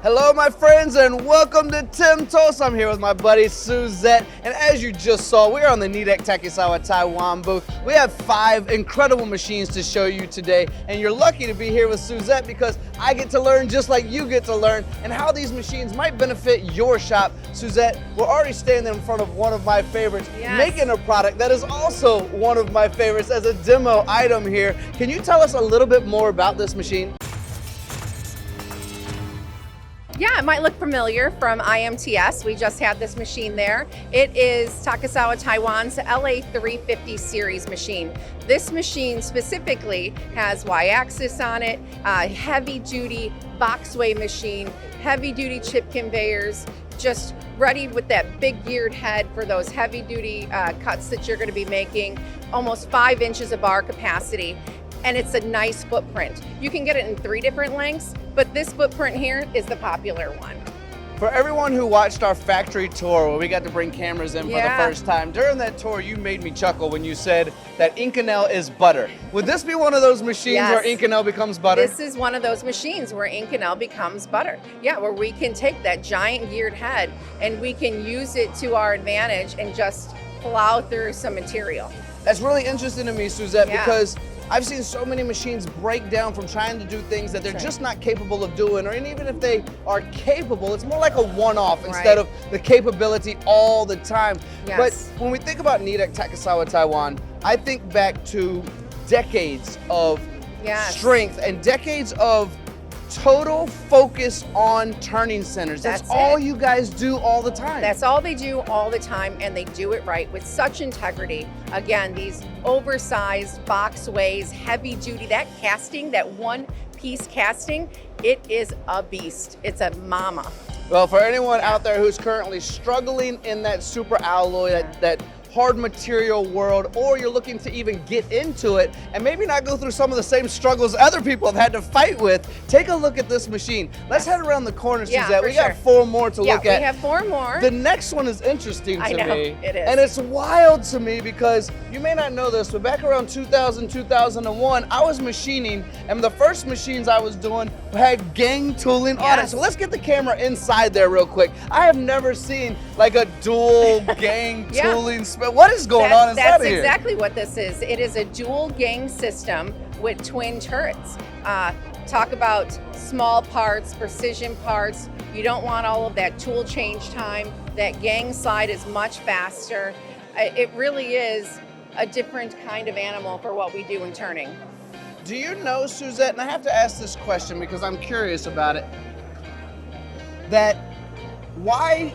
Hello my friends and welcome to TIMTOS. I'm here with my buddy Suzette, and as you just saw, we're on the Nidec Takisawa Taiwan booth. We have 5 incredible machines to show you today, and you're lucky to be here with Suzette because I get to learn just like you get to learn and how these machines might benefit your shop. Suzette, we're already standing in front of one of my favorites, making a product that is also one of my favorites as a demo item here. Can you tell us a little bit more about this machine? Yeah, it might look familiar from IMTS. We just had this machine there. It is Takisawa Taiwan's LA350 series machine. This machine specifically has Y-axis on it, heavy-duty boxway machine, heavy-duty chip conveyors, just ready with that big geared head for those heavy-duty cuts that you're going to be making, almost 5 inches of bar capacity. And it's a nice footprint. You can get it in 3 different lengths, but this footprint here is the popular one. For everyone who watched our factory tour where we got to bring cameras in for the first time, during that tour you made me chuckle when you said that Inconel is butter. Would this be one of those machines where Inconel becomes butter? This is one of those machines where Inconel becomes butter. Yeah, where we can take that giant geared head and we can use it to our advantage and just plow through some material. That's really interesting to me, Suzette, because I've seen so many machines break down from trying to do things that they're just not capable of doing, or even if they are capable, it's more like a one-off instead of the capability all the time. But when we think about Nidec Takisawa Taiwan, I think back to decades of strength and decades of total focus on turning centers. That's all you guys do all the time. That's all they do all the time, and they do it right with such integrity. Again, these oversized boxways, heavy duty, that casting, that one-piece casting, it is a beast. It's a mama. Well, for anyone out there who's currently struggling in that super alloy, that hard material world, or you're looking to even get into it and maybe not go through some of the same struggles other people have had to fight with, take a look at this machine. Let's head around the corner, Suzette. We got 4 more to look at. We have 4 more. The next one is interesting to me. It is. And it's wild to me because you may not know this, but back around 2000, 2001, I was machining, and the first machines I was doing had gang tooling on it. So let's get the camera inside there real quick. I have never seen like a dual gang tooling. What is going on inside of here? That's exactly what this is. It is a dual gang system with twin turrets. Talk about small parts, precision parts. You don't want all of that tool change time. That gang slide is much faster. It really is a different kind of animal for what we do in turning. Do you know, Suzette, and I have to ask this question because I'm curious about it, that why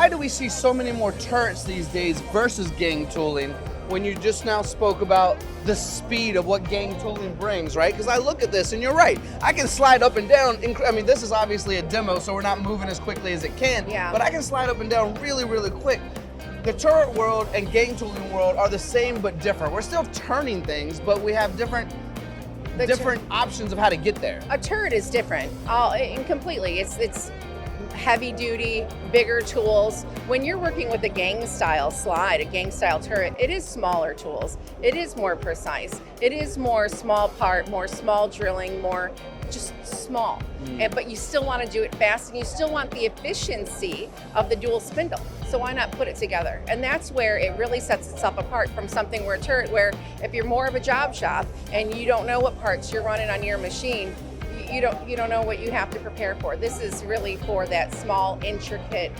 do we see so many more turrets these days versus gang tooling when you just now spoke about the speed of what gang tooling brings, right? Because I look at this and you're right. I can slide up and down. I mean, this is obviously a demo, so we're not moving as quickly as it can, but I can slide up and down really, really quick. The turret world and gang tooling world are the same but different. We're still turning things, but we have different options of how to get there. A turret is different, completely. It's heavy duty, bigger tools. When you're working with a gang style slide, a gang style turret, it is smaller tools. It is more precise. It is more small part, more small drilling, more just small. But you still want to do it fast, and you still want the efficiency of the dual spindle. So why not put it together? And that's where it really sets itself apart from something where a turret, where if you're more of a job shop and you don't know what parts you're running on your machine, you don't know what you have to prepare for. This is really for that small, intricate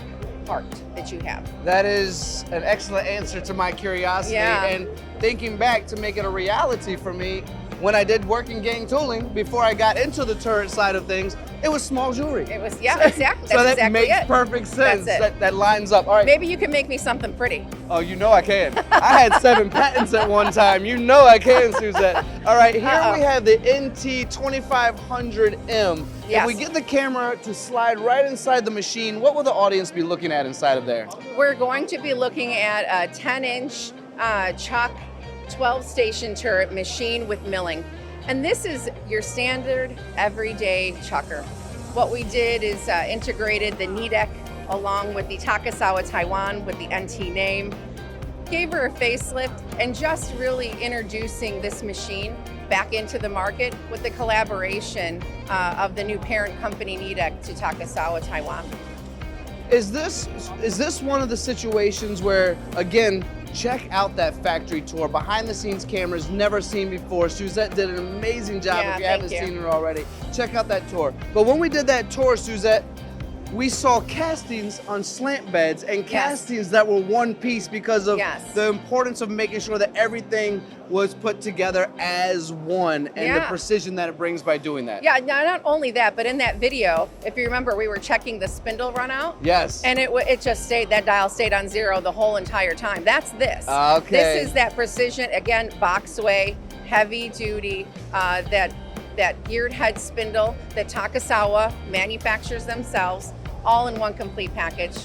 part that you have. That is an excellent answer to my curiosity. And thinking back to make it a reality for me, when I did work in gang tooling, before I got into the turret side of things, it was small jewelry. It was, exactly. So that makes perfect sense. That lines up. All right. Maybe you can make me something pretty. Oh, you know I can. I had 7 patents at one time. You know I can, Suzette. All right, here we have the NT2500M. If we get the camera to slide right inside the machine, what will the audience be looking at inside of there? We're going to be looking at a 10-inch chuck 12-station turret machine with milling. And this is your standard everyday chucker. What we did is integrated the Nidec along with the Takisawa Taiwan with the NT name, gave her a facelift, and just really introducing this machine back into the market with the collaboration of the new parent company Nidec Takisawa, Taiwan. Is this one of the situations where, again, check out that factory tour, behind the scenes cameras never seen before. Suzette did an amazing job. Yeah, if you haven't thank you. seen it already, check out that tour. But when we did that tour, Suzette, we saw castings on slant beds and castings that were one piece because of the importance of making sure that everything was put together as one and the precision that it brings by doing that. Yeah, not only that, but in that video, if you remember, we were checking the spindle run out. Yes. And it just stayed, that dial stayed on 0 the whole entire time. That's this. Okay. This is that precision, again, boxway, heavy duty, that geared head spindle that Takisawa manufactures themselves, all in one complete package.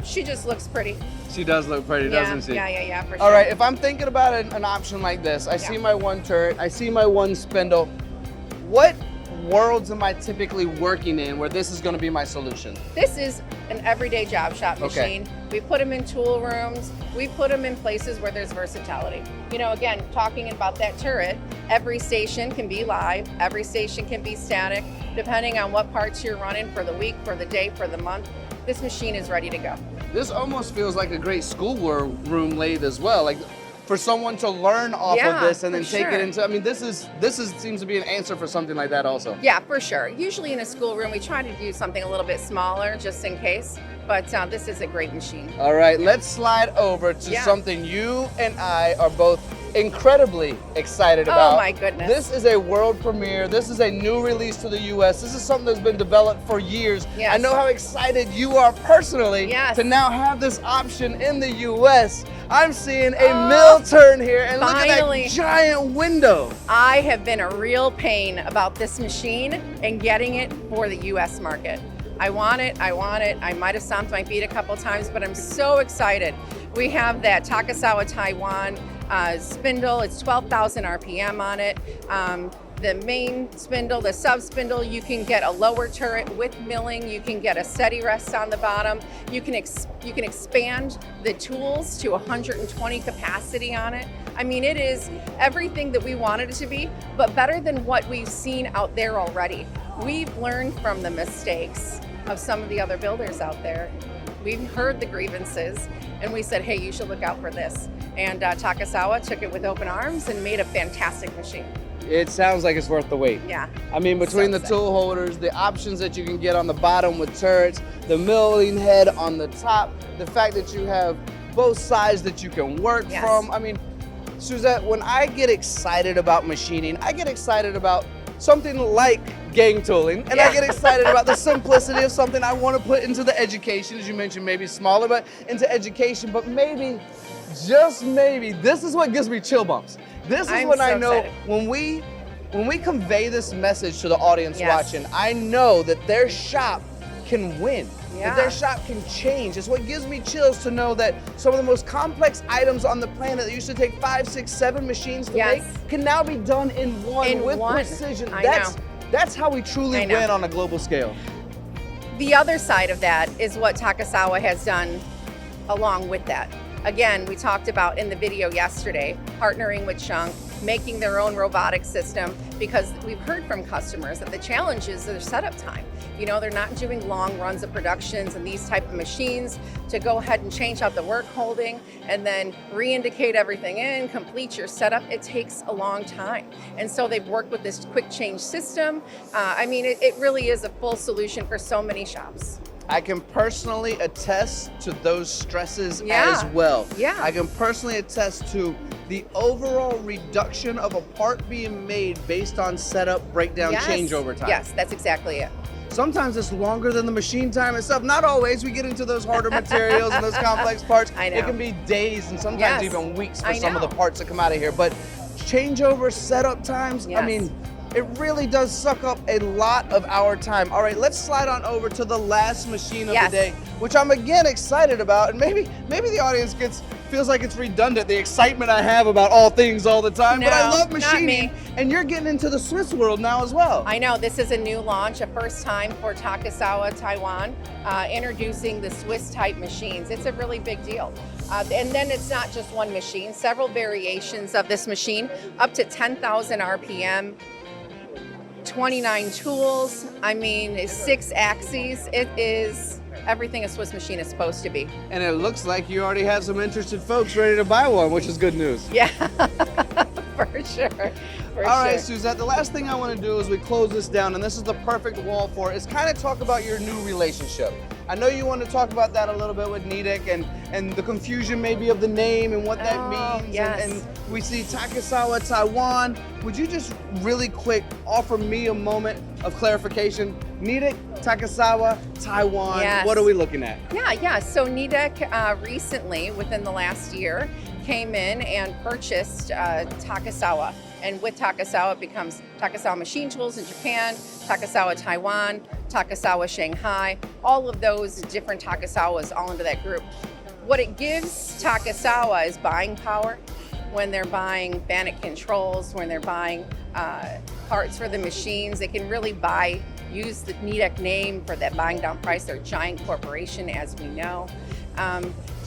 She just looks pretty. She does look pretty, doesn't she? Yeah, for sure. All right, if I'm thinking about an option like this, I see my one turret, I see my one spindle. What worlds am I typically working in where this is going to be my solution? This is an everyday job shop machine. We put them in tool rooms. We put them in places where there's versatility. You know, again, talking about that turret, every station can be live, every station can be static, depending on what parts you're running for the week, for the day, for the month. This machine is ready to go. This almost feels like a great schoolroom lathe as well. Like for someone to learn off of this and then take it into, I mean, this seems to be an answer for something like that also. Yeah, for sure. Usually in a schoolroom, we try to do something a little bit smaller just in case, but this is a great machine. All right, let's slide over to something you and I are both incredibly excited about. Oh my goodness. This is a world premiere. This is a new release to the US. This is something that's been developed for years. Yes. I know how excited you are personally to now have this option in the US. I'm seeing a mill turn here, and look at that giant window. I have been a real pain about this machine and getting it for the US market. I want it. I might have stomped my feet a couple times, but I'm so excited. We have that Takisawa Taiwan spindle. It's 12,000 RPM on it. The main spindle, the sub spindle, you can get a lower turret with milling. You can get a steady rest on the bottom. You can expand the tools to 120 capacity on it. I mean, it is everything that we wanted it to be, but better than what we've seen out there already. We've learned from the mistakes of some of the other builders out there. We've heard the grievances, and we said, hey, you should look out for this. And Takisawa took it with open arms and made a fantastic machine. It sounds like it's worth the wait. Yeah. I mean, between the tool holders, the options that you can get on the bottom with turrets, the milling head on the top, the fact that you have both sides that you can work from. I mean, Suzette, when I get excited about machining, I get excited about something like gang tooling, and I get excited about the simplicity of something I want to put into the education, as you mentioned, maybe smaller, but into education, but maybe, just maybe, this is what gives me chill bumps. This is when I know when we convey this message to the audience watching, I know that their shop can win. That their shop can change. It's what gives me chills to know that some of the most complex items on the planet that used to take 5, 6, 7 machines to make can now be done in one with precision. That's how we truly win on a global scale. The other side of that is what Takisawa has done along with that. Again, we talked about in the video yesterday, partnering with Chunk, making their own robotic system, because we've heard from customers that the challenge is their setup time. You know, they're not doing long runs of productions and these type of machines to go ahead and change out the work holding and then re-indicate everything in, complete your setup. It takes a long time. And so they've worked with this quick change system. I mean, it really is a full solution for so many shops. I can personally attest to those stresses as well. I can personally attest to the overall reduction of a part being made based on setup, breakdown, changeover time. Yes, that's exactly it. Sometimes it's longer than the machine time itself. Not always. We get into those harder materials and those complex parts. I know. It can be days and sometimes even weeks for some of the parts that come out of here. But changeover, setup times, I mean, it really does suck up a lot of our time. All right, let's slide on over to the last machine of the day, which I'm again excited about, and maybe the audience gets feels like it's redundant, the excitement I have about all things all the time, but I No, love not machining, me. and you're getting into the Swiss world now as well. I know, this is a new launch, a first time for Takisawa, Taiwan, introducing the Swiss type machines. It's a really big deal. And then it's not just one machine, several variations of this machine, up to 10,000 RPM, 29 tools, I mean, 6 axes. It is everything a Swiss machine is supposed to be. And it looks like you already have some interested folks ready to buy one, which is good news. Yeah, for sure. All right, Suzette, the last thing I want to do as we close this down, and this is the perfect wall for it, is kind of talk about your new relationship. I know you want to talk about that a little bit with Nidec and the confusion maybe of the name and what that means. Yes. And we see Takisawa, Taiwan. Would you just really quick offer me a moment of clarification? Nidec Takisawa, Taiwan, Yes. What are we looking at? Yeah. So Nidec recently, within the last year, came in and purchased Takisawa. And with Takisawa, it becomes Takisawa Machine Tools in Japan, Takisawa Taiwan, Takisawa Shanghai, all of those different Takisawas all into that group. What it gives Takisawa is buying power when they're buying Bannock controls, when they're buying parts for the machines. They can really use the Nidec name for that buying down price. They're a giant corporation, as we know.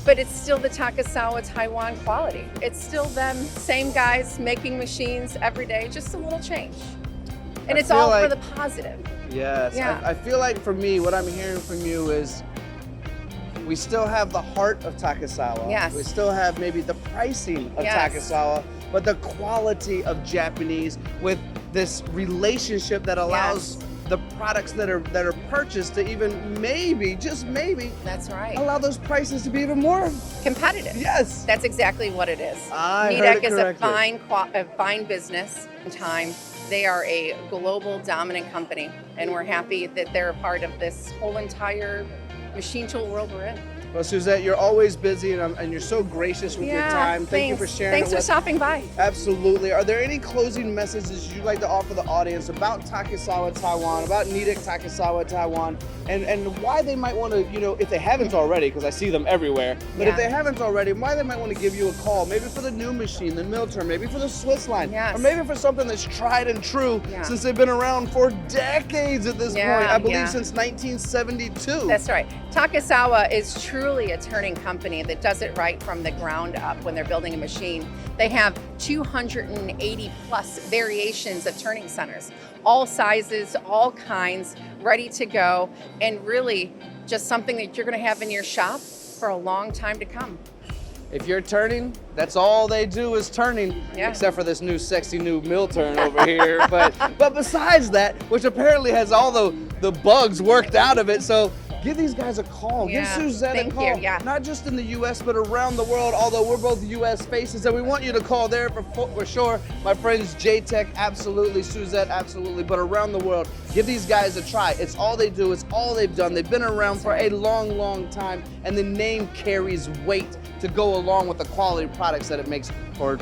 But it's still the Takisawa Taiwan quality. It's still them, same guys making machines every day, just a little change. And it's all for the positive. Yes. Yeah. I feel like for me, what I'm hearing from you is we still have the heart of Takisawa. Yes. We still have maybe the pricing of Yes. Takisawa, but the quality of Japanese with this relationship that allows the products that are purchased to even maybe, just maybe, That's right. allow those prices to be even more. Competitive. Yes. That's exactly what it is. I heard Nidec it is a correctly. fine business in time. They are a global dominant company, and we're happy that they're a part of this whole entire machine tool world we're in. Well, Suzette, you're always busy, and you're so gracious with your time. Thank you for sharing. Thanks it for with stopping by. Absolutely. Are there any closing messages you'd like to offer the audience about Takisawa Taiwan, about Nidec Takisawa Taiwan, and why they might want to, if they haven't already, because I see them everywhere, but if they haven't already, why they might want to give you a call, maybe for the new machine, the mill turn, maybe for the Swiss line, Yes. or maybe for something that's tried and true since they've been around for decades at this point. I believe since 1972. That's right. Takisawa is truly a turning company that does it right from the ground up when they're building a machine. They have 280 plus variations of turning centers, all sizes, all kinds, ready to go, and really just something that you're going to have in your shop for a long time to come. If you're turning, that's all they do is turning, except for this new sexy new mill turn over here. But besides that, which apparently has all the bugs worked out of it, so give these guys a call. Give Suzette a call. Not just in the U.S., but around the world, although we're both U.S. faces, and we want you to call there for sure. My friends, JTEKT, absolutely. Suzette, absolutely. But around the world, give these guys a try. It's all they do. It's all they've done. They've been around for a long, long time, and the name carries weight to go along with the quality products that it makes for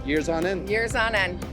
years on end. Years on end.